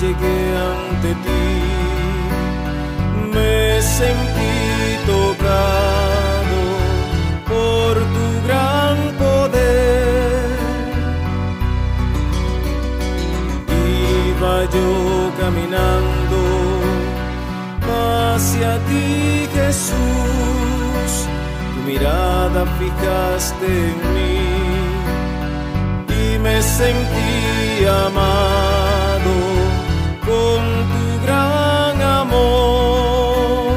llegué ante ti, me sentí tocado por tu gran poder. Iba yo caminando hacia ti, Jesús, tu mirada fijaste en mí y me sentí amado con tu gran amor.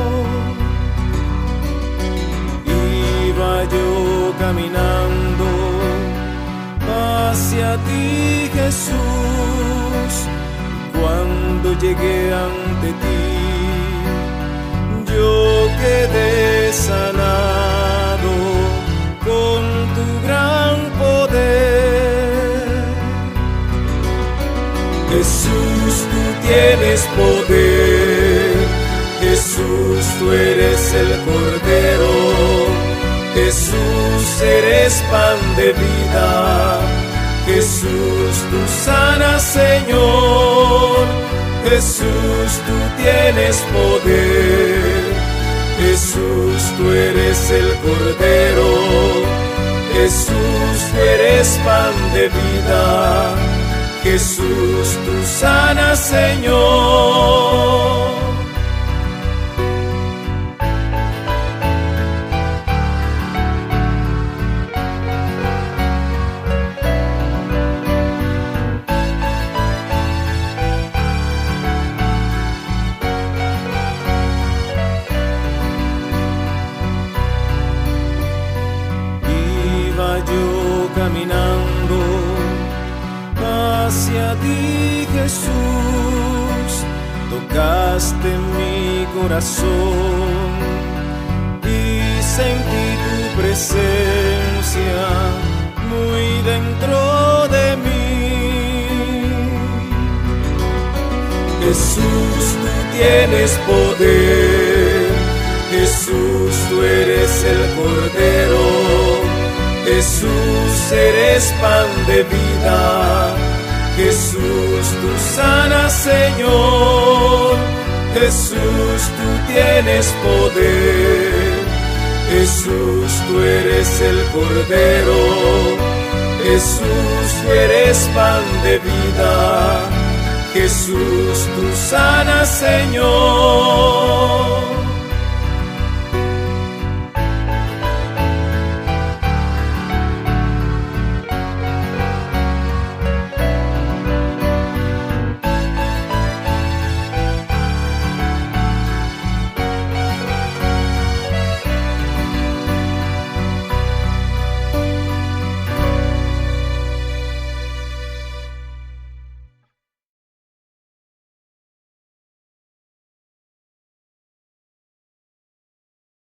Iba yo caminando hacia ti, Jesús, cuando llegué ante ti, yo quedé sanado con tu gran poder. Jesús, tú tienes poder. Jesús, tú eres el Cordero. Jesús, eres pan de vida. Jesús, tú sanas, Señor. Jesús, tú tienes poder. Jesús, tú eres el Cordero. Jesús, tú eres pan de vida. Jesús, tú sanas, Señor. Yo caminando hacia ti, Jesús, tocaste mi corazón y sentí tu presencia muy dentro de mí. Jesús, tú tienes poder. Jesús, tú eres el Cordero. Jesús, eres pan de vida. Jesús, tú sanas, Señor. Jesús, tú tienes poder. Jesús, tú eres el Cordero. Jesús, tú eres pan de vida. Jesús, tú sanas, Señor.